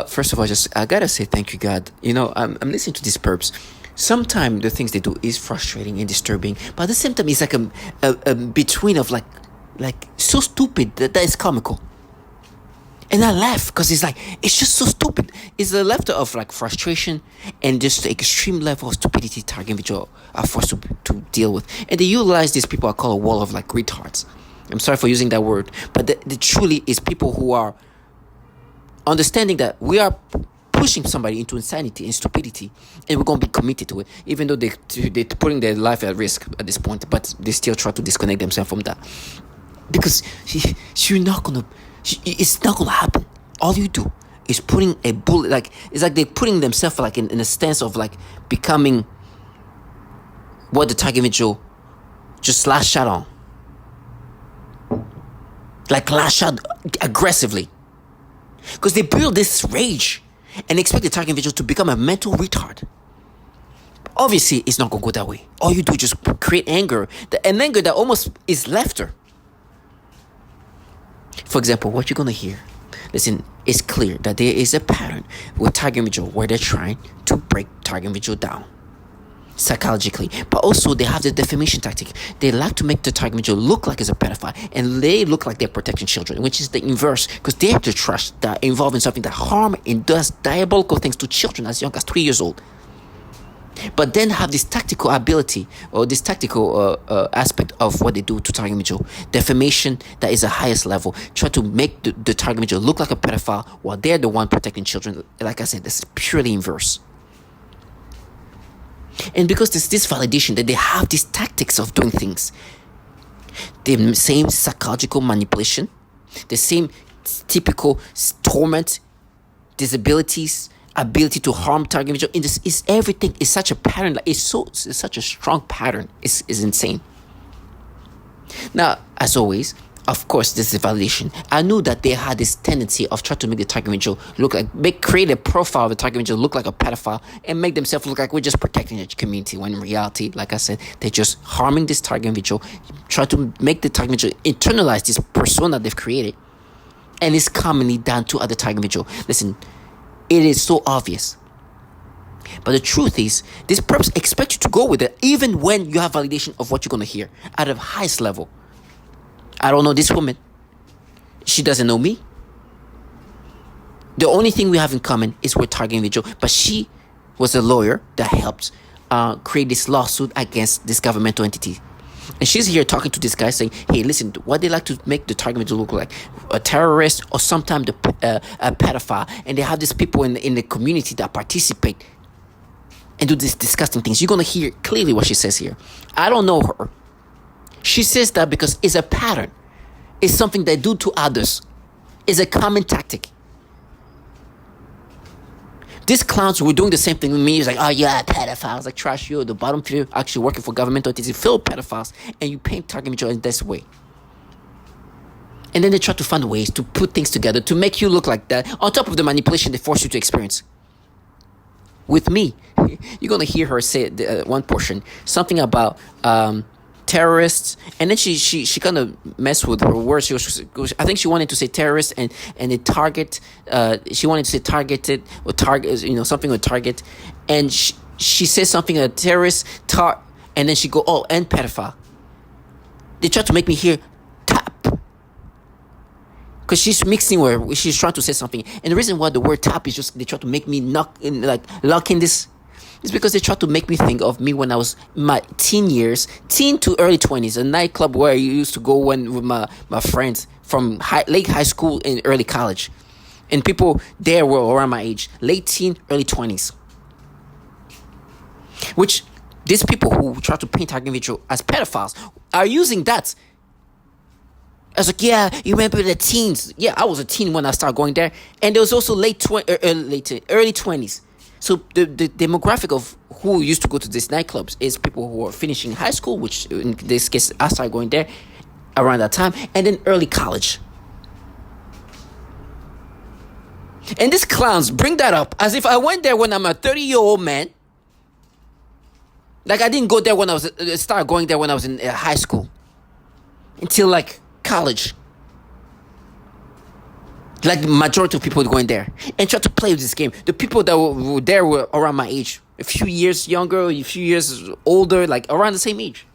First of all, just I gotta say thank you, God. I'm listening to these perps. Sometimes the things they do is frustrating and disturbing, but at the same time, it's like a between of like so stupid that is comical. And I laugh because it's just so stupid. It's a level of like frustration and just the extreme level of stupidity target which are forced to deal with. And they utilize these people I call a wall of like retards. I'm sorry for using that word, but the truly is people who are understanding that we are pushing somebody into insanity and stupidity, and we're going to be committed to it, even though they're putting their life at risk at this point, but they still try to disconnect themselves from that. Because you're not going to, it's not going to happen. All you do is putting a bullet, like, it's like they're putting themselves like in a stance of like becoming what the target individual just lash out on. Like lash out aggressively. Because they build this rage and expect the target individual to become a mental retard. Obviously, it's not going to go that way. All you do is just create anger. An anger that almost is laughter. For example, what you're going to hear. Listen, it's clear that there is a pattern with target individual where they're trying to break target individual down. Psychologically, but also they have the defamation tactic. They like to make the target individual look like it's a pedophile, and they look like they're protecting children, which is the inverse, because they have the trust that are involved in something that harm and does diabolical things to children as young as 3 years old. But then have this tactical ability or this tactical aspect of what they do to target individual. Defamation that is the highest level. Try to make the target individual look like a pedophile while they're the one protecting children. Like I said, this is purely inverse. And because there's this validation that they have these tactics of doing things, the same psychological manipulation, the same typical torment, disabilities, ability to harm target individual, in this is everything is such a pattern. Like it's such a strong pattern. It's insane. Now, as always, of course, this is validation. I knew that they had this tendency of trying to make the target individual look like, create a profile of the target individual look like a pedophile and make themselves look like we're just protecting the community, when in reality, like I said, they're just harming this target individual, try to make the target individual internalize this persona they've created, and it's commonly done to other target individual. Listen, it is so obvious. But the truth is, these perps expect you to go with it even when you have validation of what you're going to hear at the highest level. I don't know this woman. She doesn't know me. The only thing we have in common is we're targeting individual. But she was a lawyer that helped create this lawsuit against this governmental entity. And she's here talking to this guy saying, hey, listen, what they like to make the target individual look like a terrorist or sometimes a pedophile. And they have these people in the community that participate and do these disgusting things. You're going to hear clearly what she says here. I don't know her. She says that because it's a pattern. It's something they do to others. It's a common tactic. These clowns were doing the same thing with me. It's like, oh yeah, pedophiles. Like, trash you. The bottom few actually working for governmental entities fill pedophiles, and you paint target individual in this way. And then they try to find ways to put things together to make you look like that, on top of the manipulation they force you to experience. With me, you're going to hear her say one portion, something about terrorists, and then she kind of messed with her words. I think she wanted to say terrorists and a target. She wanted to say targeted or target, something with target, and she says something a terrorist and then she go and pedophile. They try to make me hear tap because she's mixing where she's trying to say something, and the reason why the word tap is just they try to make me lock in this. It's because they tried to make me think of me when I was in my teen to early 20s, a nightclub where I used to go with my friends from late high school and early college. And people there were around my age, late teen, early 20s. Which these people who try to paint target individual as pedophiles are using that. I was like, yeah, you remember the teens? Yeah, I was a teen when I started going there. And there was also early 20s. So the demographic of who used to go to these nightclubs is people who are finishing high school, which in this case, I started going there around that time, and then early college. And these clowns bring that up as if I went there when I'm a 30-year-old man. Like I didn't go there when I started going there when I was in high school. Until like college. Like the majority of people going there and try to play with this game. The people that were there were around my age, a few years younger, a few years older, like around the same age,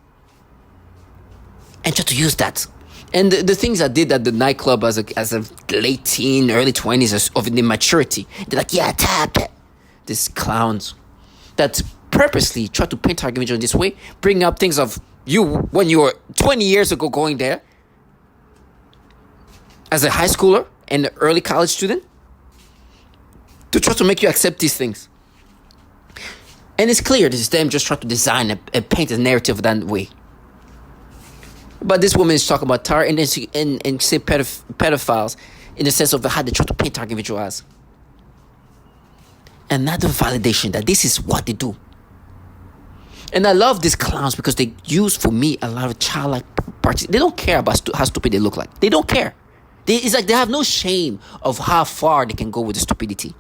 and try to use that. And the things I did at the nightclub as a late teen, early 20s of the maturity, they're like, yeah, tap it. These clowns that purposely try to paint our image in this way, bring up things of you when you were 20 years ago going there as a high schooler and an early college student, to try to make you accept these things. And it's clear this is them just trying to design and paint a narrative that way. But this woman is talking about tar and then say pedophiles in the sense of how they try to paint our individual as. Another validation that this is what they do. And I love these clowns because they use, for me, a lot of childlike parts. They don't care about how stupid they look like. They don't care. It's like they have no shame of how far they can go with the stupidity.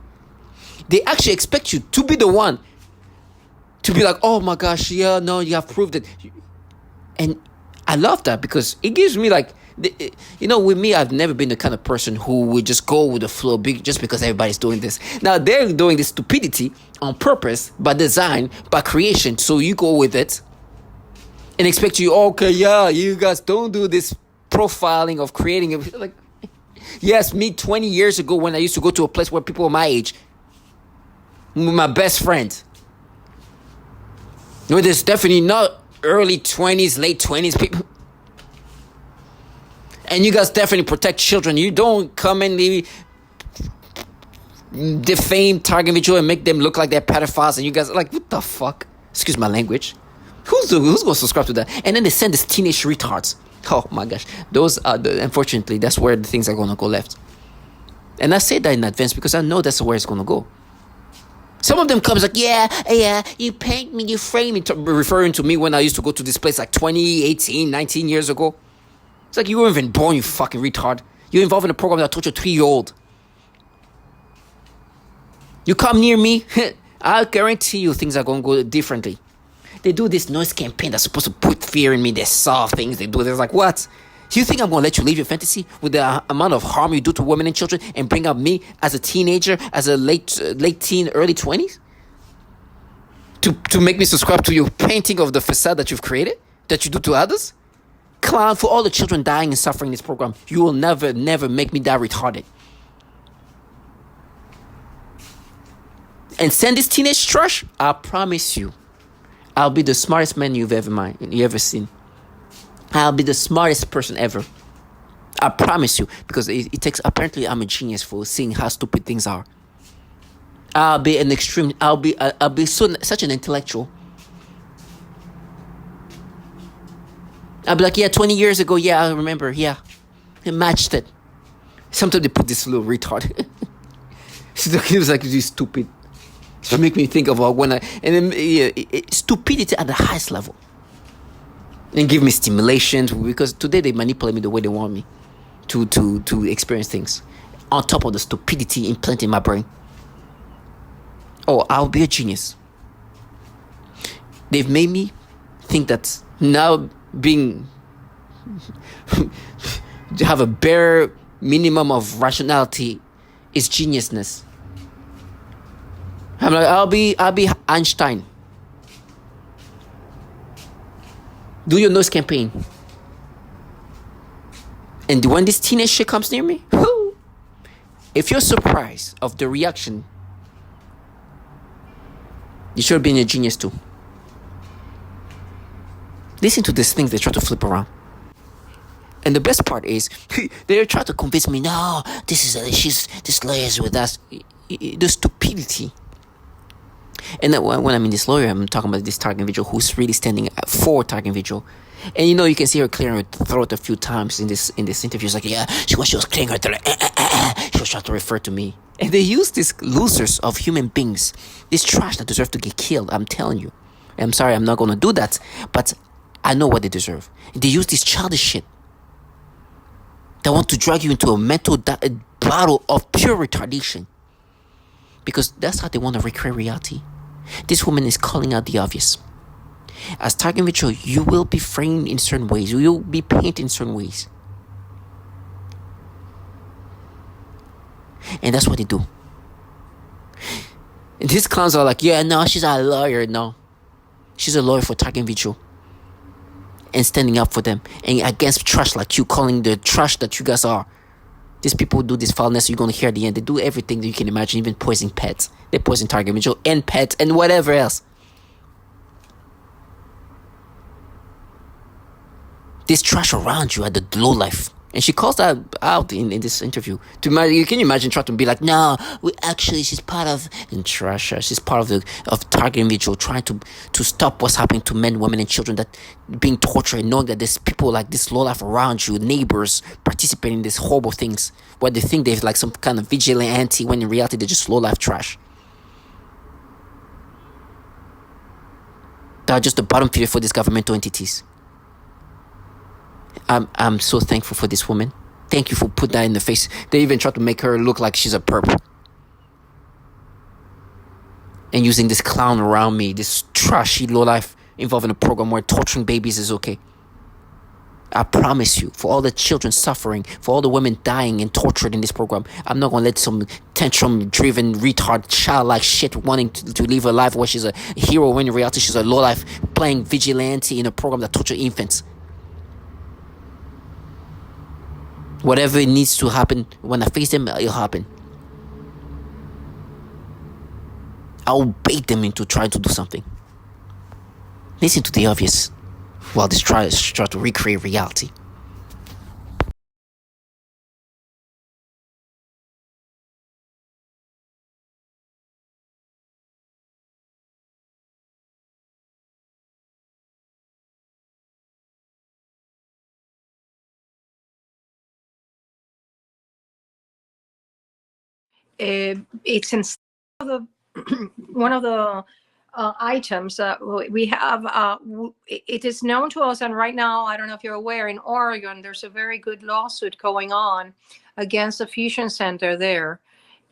They actually expect you to be the one to be like, oh my gosh, yeah, no, you have proved it. And I love that because it gives me like, with me, I've never been the kind of person who would just go with the flow just because everybody's doing this. Now, they're doing this stupidity on purpose, by design, by creation. So you go with it and expect you, okay, yeah, you guys don't do this profiling of creating it. Like, yes, me 20 years ago when I used to go to a place where people were my age, my best friend. No, there's definitely not early 20s, late 20s people. And you guys definitely protect children. You don't come and defame target individual and make them look like they're pedophiles. And you guys are like, what the fuck? Excuse my language. Who's going to subscribe to that? And then they send these teenage retards. Oh my gosh. Those are unfortunately, that's where the things are going to go left. And I say that in advance because I know that's where it's going to go. Some of them comes like, yeah, you paint me, you frame me, referring to me when I used to go to this place like 20, 18, 19 years ago. It's like you weren't even born, you fucking retard. You're involved in a program that tortured a 3-year-old. You come near me, I'll guarantee you things are going to go differently. They do this noise campaign that's supposed to put fear in me. They saw things, they do this. Like, what? Do you think I'm going to let you live your fantasy with the amount of harm you do to women and children and bring up me as a teenager, as a late teen, early 20s? To make me subscribe to your painting of the facade that you've created, that you do to others? Clown, for all the children dying and suffering in this program, you will never make me die retarded. And send this teenage trash, I promise you, I'll be the smartest man you ever seen. I'll be the smartest person ever. I promise you. Because it takes, apparently I'm a genius for seeing how stupid things are. I'll be such an intellectual. I'll be like, yeah, 20 years ago, yeah, I remember, yeah. I matched it. Sometimes they put this little retard. It was like, you stupid. To make me think of stupidity at the highest level. And give me stimulations, because today they manipulate me the way they want me to experience things. On top of the stupidity implanted in my brain. Oh, I'll be a genius. They've made me think that now being to have a bare minimum of rationality is geniusness. I'm like, I'll be Einstein. Do your nose campaign. And when this teenage shit comes near me, if you're surprised of the reaction, you should have been a genius too. Listen to these things they try to flip around. And the best part is, they try to convince me, no, this lawyer is with us. The stupidity. And when I mean this lawyer, I'm talking about this target individual who's really standing for target individual. And you can see her clearing her throat a few times in this interview. She's like, yeah, she was clearing her throat. She was trying to refer to me. And they use these losers of human beings, this trash that deserve to get killed. I'm telling you. I'm sorry, I'm not going to do that. But I know what they deserve. They use this childish shit. They want to drag you into a mental battle of pure retardation. Because that's how they want to recreate reality. This woman is calling out the obvious. As target individual, you will be framed in certain ways. You will be painted in certain ways. And that's what they do. And these clowns are like, yeah, no, she's a lawyer. No, she's a lawyer for targeting vigil and standing up for them and against trash like you, calling the trash that you guys are. These people do this foulness, you're gonna hear at the end. They do everything that you can imagine, even poisoning pets. They poison target vigil and pets and whatever else. This trash around you at the low life. And she calls that out in this interview. You can imagine trying to be like, no, she's part of and trash. She's part of target individual trying to stop what's happening to men, women, and children that being tortured, and knowing that there's people like this low life around you, neighbors participating in these horrible things, where they think they're like some kind of vigilante when in reality they're just low life trash. They're just the bottom feeder for these governmental entities. I'm so thankful for this woman. Thank you for putting that in the face. They even try to make her look like she's a perp. And using this clown around me, this trashy low life involving a program where torturing babies is okay. I promise you, for all the children suffering, for all the women dying and tortured in this program, I'm not going to let some tantrum-driven, retard, childlike shit wanting to live a life where she's a hero when in reality she's a low life playing vigilante in a program that tortures infants. Whatever needs to happen, when I face them, it'll happen. I'll bait them into trying to do something. Listen to the obvious while they try to recreate reality. It's in the one of the items we have. It is known to us, and right now, I don't know if you're aware, in Oregon, there's a very good lawsuit going on against the fusion center there.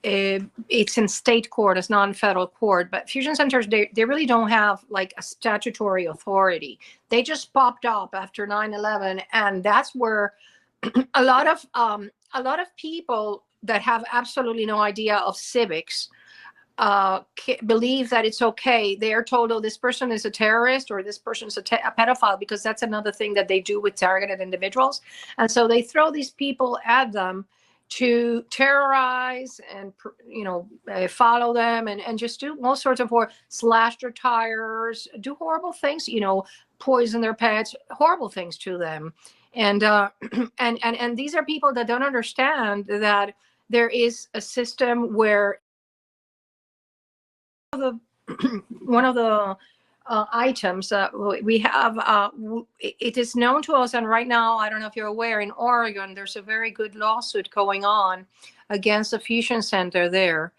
It's in state court, it's not in federal court, but fusion centers, they really don't have like a statutory authority. They just popped up after 9/11, and that's where a lot of people that have absolutely no idea of civics believe that it's okay. They are told, oh, this person is a terrorist or this person is a pedophile, because that's another thing that they do with targeted individuals. And so they throw these people at them to terrorize and follow them and just do all sorts of slash their tires, do horrible things, poison their pets, horrible things to them. And and these are people that don't understand that there is a system where one of the items we have. It is known to us, and right now, I don't know if you're aware, in Oregon, there's a very good lawsuit going on against the fusion center there.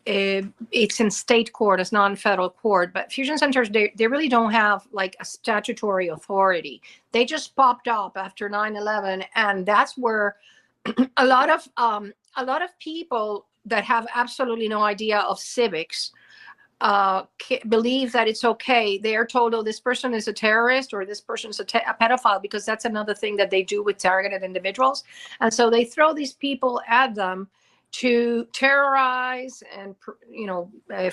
It's in state court, it's not in federal court, but fusion centers, they really don't have like a statutory authority. They just popped up after 9/11, and that's where a lot of people that have absolutely no idea of civics believe that it's okay. They are told, oh, this person is a terrorist or this person is a pedophile, because that's another thing that they do with targeted individuals. And so they throw these people at them to terrorize and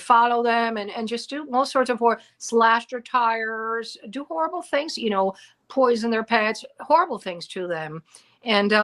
follow them and just do all sorts of slash their tires, do horrible things, poison their pets, horrible things to them. And